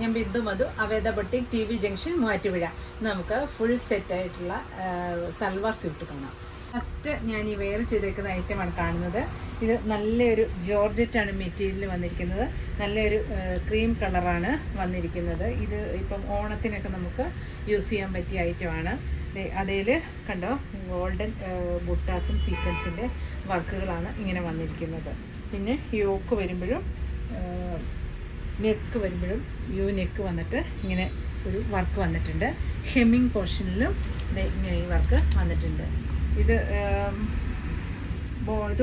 ഞാൻ Bindu Madhu, Aveda boutique, T V junction, Muvattupuzha. നമുക്ക് full set ആയിട്ടുള്ള സൽവാർ സ്യൂട്ട് കാണാം. ഫസ്റ്റ് ഞാൻ ഈ വെയർ ചെയ്തേക്കുന്ന ഐറ്റമാണ് കാണുന്നത്. ഇത് നല്ലൊരു ജോർജറ്റാണ് മെറ്റീരിയൽ വന്നിരിക്കുന്നത്. നല്ലൊരു ക്രീം കളറാണ് വന്നിരിക്കുന്നത്. ഇത് ഇപ്പം ഓണത്തിനൊക്കെ നമുക്ക് യൂസ് ചെയ്യാൻ പറ്റിയ ഐറ്റമാണ്. അതിൽ കണ്ടോ, ഗോൾഡൻ ബുട്ടാസും സീക്വൻസിൻ്റെ വർക്കുകളാണ് ഇങ്ങനെ വന്നിരിക്കുന്നത്. പിന്നെ യോക്ക് വരുമ്പോഴും നെക്ക് വരുമ്പോഴും യു നെക്ക് വന്നിട്ട് ഇങ്ങനെ ഒരു വർക്ക് വന്നിട്ടുണ്ട്. ഹെമ്മിങ് പോർഷനിലും ഇങ്ങനെ ഈ വർക്ക് വന്നിട്ടുണ്ട്. ഇത്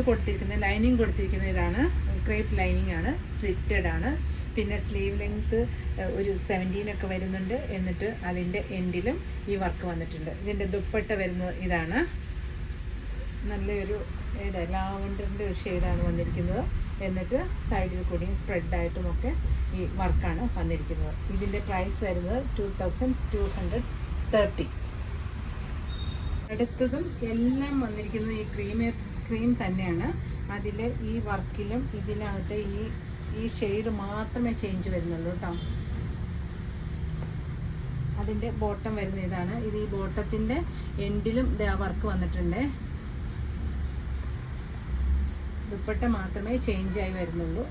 കൊടുത്തിരിക്കുന്ന ലൈനിങ് കൊടുത്തിരിക്കുന്ന ഇതാണ് ക്രേപ്പ് ലൈനിങ് ആണ്, സ്ലിറ്റഡ് ആണ്. പിന്നെ സ്ലീവ് ലെങ്ത്ത് ഒരു 17 വരുന്നുണ്ട്. എന്നിട്ട് അതിൻ്റെ എൻഡിലും ഈ വർക്ക് വന്നിട്ടുണ്ട്. ഇതിൻ്റെ ദുപ്പട്ട വരുന്നത് ഇതാണ്. നല്ലൊരു ലാവൻഡറിൻ്റെ ഒരു ഷെയ്ഡാണ് വന്നിരിക്കുന്നത്. എന്നിട്ട് സൈഡിൽ കൂടിയും സ്പ്രെഡായിട്ടുമൊക്കെ ഈ വർക്കാണ് വന്നിരിക്കുന്നത്. ഇതിൻ്റെ പ്രൈസ് വരുന്നത് 2230. അടുത്തതും എല്ലാം വന്നിരിക്കുന്നത് ഈ ക്രീം തന്നെയാണ്. അതിൽ ഈ വർക്കിലും ഇതിനകത്ത് ഈ ഷെയ്ഡ് മാത്രമേ ചേഞ്ച് വരുന്നുള്ളൂ കേട്ടോ. അതിൻ്റെ ബോട്ടം വരുന്ന ഇതാണ്. ഇത് ഈ ബോട്ടത്തിൻ്റെ എൻഡിലും വർക്ക് വന്നിട്ടുണ്ട്. ദുപ്പട്ട മാത്രമേ ചേഞ്ച് ആയി വരുന്നുള്ളൂ.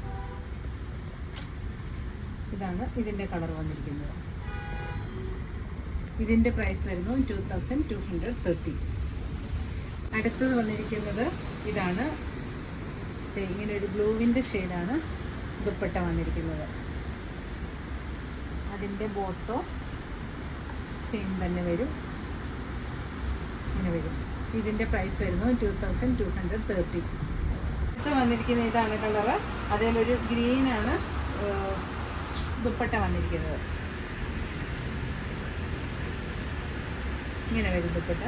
ഇതാണ് ഇതിൻ്റെ കളർ വന്നിരിക്കുന്നത്. ഇതിൻ്റെ പ്രൈസ് വരുന്നു 2230. അടുത്തത് വന്നിരിക്കുന്നത് ഇതാണ്. ഇങ്ങനെ ഒരു ബ്ലൂവിൻ്റെ ഷെയ്ഡാണ് ദുപ്പട്ട വന്നിരിക്കുന്നത്. അതിൻ്റെ ബോട്ടോ സെയിം തന്നെ വരും, ഇങ്ങനെ വരും. ഇതിൻ്റെ പ്രൈസ് വരുന്നു 2230. അടുത്ത് വന്നിരിക്കുന്ന ഇതാണ് കളറ്. അതിലൊരു ഗ്രീനാണ് ദുപ്പട്ട വന്നിരിക്കുന്നത്. ഇങ്ങനെ വരും ദുപ്പട്ട.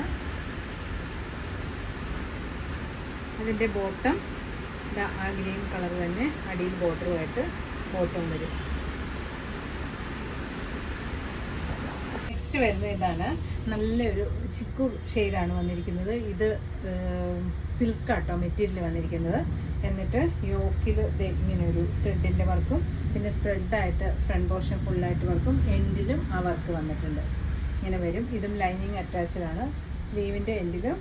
അതിൻ്റെ ബോട്ടം ആ ഗ്രീൻ കളർ തന്നെ അടിയിൽ ബോട്ടറുമായിട്ട് ബോട്ടം വരും. നെക്സ്റ്റ് വരുന്നത് ഇതാണ്. നല്ലൊരു ചിക്കു ഷെയ്ഡാണ് വന്നിരിക്കുന്നത്. ഇത് സിൽക്കാട്ടോ മെറ്റീരിയൽ വന്നിരിക്കുന്നത്. എന്നിട്ട് യോക്കിൽ ഇങ്ങനെ ഒരു ത്രെഡിൻ്റെ വർക്കും പിന്നെ സ്പ്രെഡായിട്ട് ഫ്രണ്ട് പോർഷൻ ഫുള്ളായിട്ട് വർക്കും എൻഡിലും ആ വർക്ക് വന്നിട്ടുണ്ട്. ഇങ്ങനെ വരും. ഇതും ലൈനിങ് അറ്റാച്ച്ഡ് ആണ്. സ്ലീവിൻ്റെ എൻഡിലും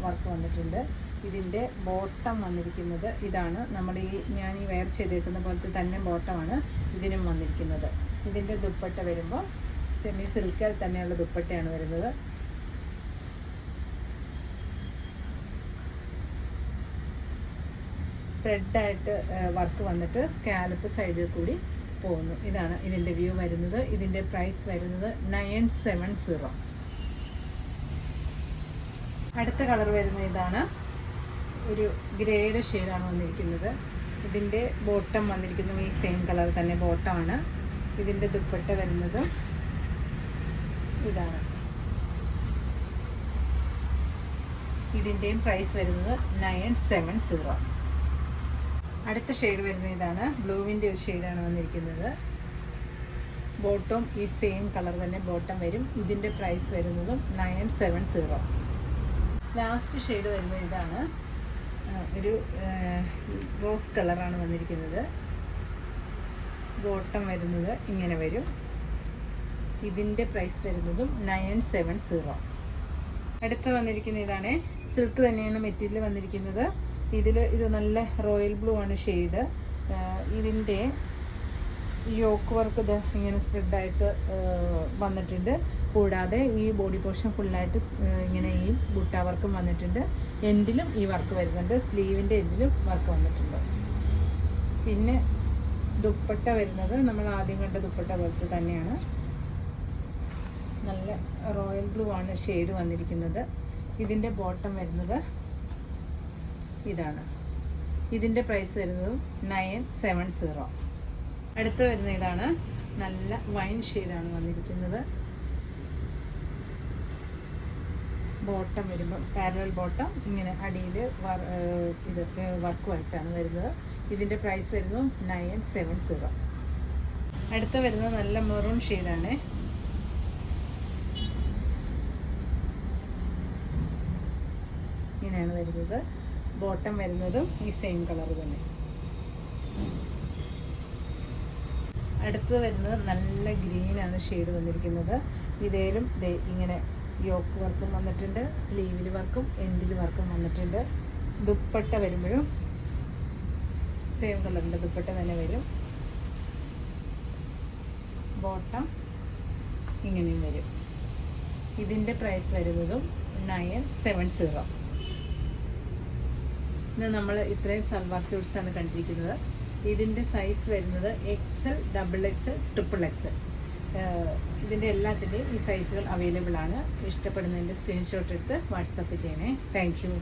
വർക്ക് വന്നിട്ടുണ്ട്. ഇതിൻ്റെ ബോട്ടം വന്നിരിക്കുന്നത് ഇതാണ്. ഞാൻ ഈ വെയർ ചെയ്തേക്കുന്ന പോലത്തെ തന്നെ ബോട്ടമാണ് ഇതിനും വന്നിരിക്കുന്നത്. ഇതിൻ്റെ ദുപ്പട്ട വരുമ്പോൾ സെമി സിൽക്കിൽ തന്നെയുള്ള ദുപ്പട്ടയാണ് വരുന്നത്. സ്പ്രെഡായിട്ട് വർക്ക് വന്നിട്ട് സ്കാലപ്പ് സൈഡിൽ കൂടി പോകുന്നു. ഇതാണ് ഇതിൻ്റെ വ്യൂ വരുന്നത്. ഇതിൻ്റെ പ്രൈസ് വരുന്നത് 970. അടുത്ത കളർ വരുന്നത് ഇതാണ്. ഒരു ഗ്രേഡ് ഷെയ്ഡാണ് വന്നിരിക്കുന്നത്. ഇതിൻ്റെ ബോട്ടം വന്നിരിക്കുന്നത് ഈ സെയിം കളർ തന്നെ ബോട്ടമാണ്. ഇതിൻ്റെ ദുപ്പട്ട വരുന്നത് ഇതാണ്. ഇതിൻ്റെയും പ്രൈസ് വരുന്നത് 970. അടുത്ത ഷെയ്ഡ് വരുന്നത് ഇതാണ്. ബ്ലൂവിൻ്റെ ഒരു ഷെയ്ഡാണ് വന്നിരിക്കുന്നത്. ബോട്ടം ഈ സെയിം കളർ തന്നെ ബോട്ടം വരും. ഇതിൻ്റെ പ്രൈസ് വരുന്നതും 970. ലാസ്റ്റ് ഷെയ്ഡ് വരുന്നത് ഇതാണ്. ഒരു റോസ് കളറാണ് വന്നിരിക്കുന്നത്. ബോട്ടം വരുന്നത് ഇങ്ങനെ വരും. ഇതിൻ്റെ പ്രൈസ് വരുന്നതും 970. അടുത്ത വന്നിരിക്കുന്ന ഇതാണ്. സിൽക്ക് തന്നെയാണ് മെറ്റീരിയൽ വന്നിരിക്കുന്നത്. ഇത് നല്ല റോയൽ ബ്ലൂ ആണ് ഷെയ്ഡ്. ഇതിൻ്റെ യോക്ക് വർക്ക് ഇത് ഇങ്ങനെ സ്പ്രെഡായിട്ട് വന്നിട്ടുണ്ട്. കൂടാതെ ഈ ബോഡി പോർഷൻ ഫുള്ളായിട്ട് ഇങ്ങനെ ഈ ബുട്ട വർക്കും വന്നിട്ടുണ്ട്. എൻഡിലും ഈ വർക്ക് വരുന്നുണ്ട്. സ്ലീവിൻ്റെ എൻഡിലും വർക്ക് വന്നിട്ടുണ്ട്. പിന്നെ ദുപ്പട്ട വരുന്നത് നമ്മൾ ആദ്യം കണ്ട ദുപ്പട്ട പോലത്തെ തന്നെയാണ്. നല്ല റോയൽ ബ്ലൂ ആണ് ഷെയ്ഡ് വന്നിരിക്കുന്നത്. ഇതിൻ്റെ ബോട്ടം വരുന്നത് ഇതാണ്. ഇതിൻ്റെ പ്രൈസ് വരുന്നതും 970. അടുത്ത് വരുന്ന ഇതാണ്. നല്ല വൈൻ ഷെയ്ഡാണ് വന്നിരിക്കുന്നത്. ബോട്ടം വരുമ്പോൾ പാരലൽ ബോട്ടം ഇങ്ങനെ അടിയിൽ ഇതൊക്കെ വർക്കുമായിട്ടാണ് വരുന്നത്. ഇതിൻ്റെ പ്രൈസ് വരുന്നു 970. അടുത്ത് വരുന്നത് നല്ല മെറൂൺ ഷെയ്ഡാണ്. ഇങ്ങനെയാണ് വരുന്നത്. ബോട്ടം വരുന്നതും ഈ സെയിം കളർ തന്നെ. അടുത്തത് വരുന്നത് നല്ല ഗ്രീനാണ് ഷെയ്ഡ് വന്നിരിക്കുന്നത്. ഇതേലും ഇങ്ങനെ യോക്ക് വർക്കും വന്നിട്ടുണ്ട്, സ്ലീവിൽ വർക്കും എൻഡിൽ വർക്കും വന്നിട്ടുണ്ട്. ദുപ്പട്ട വരുമ്പോഴും സെയിം കളറിൻ്റെ ദുപ്പട്ട തന്നെ വരും. ബോട്ടം ഇങ്ങനെയും വരും. ഇതിൻ്റെ പ്രൈസ് വരുന്നതും 970. ഇന്ന് നമ്മൾ ഇത്രയും സൽവാർ സ്യൂട്ട്സാണ് കണ്ടിരിക്കുന്നത്. ഇതിൻ്റെ സൈസ് വരുന്നത് XL, XXL, XXL. ഇതിൻ്റെ എല്ലാത്തിൻ്റെയും ഈ സൈസുകൾ അവൈലബിൾ ആണ്. ഇഷ്ടപ്പെടുന്നതിൻ്റെ സ്ക്രീൻഷോട്ട് എടുത്ത് വാട്സപ്പ് ചെയ്യണേ. Thank you.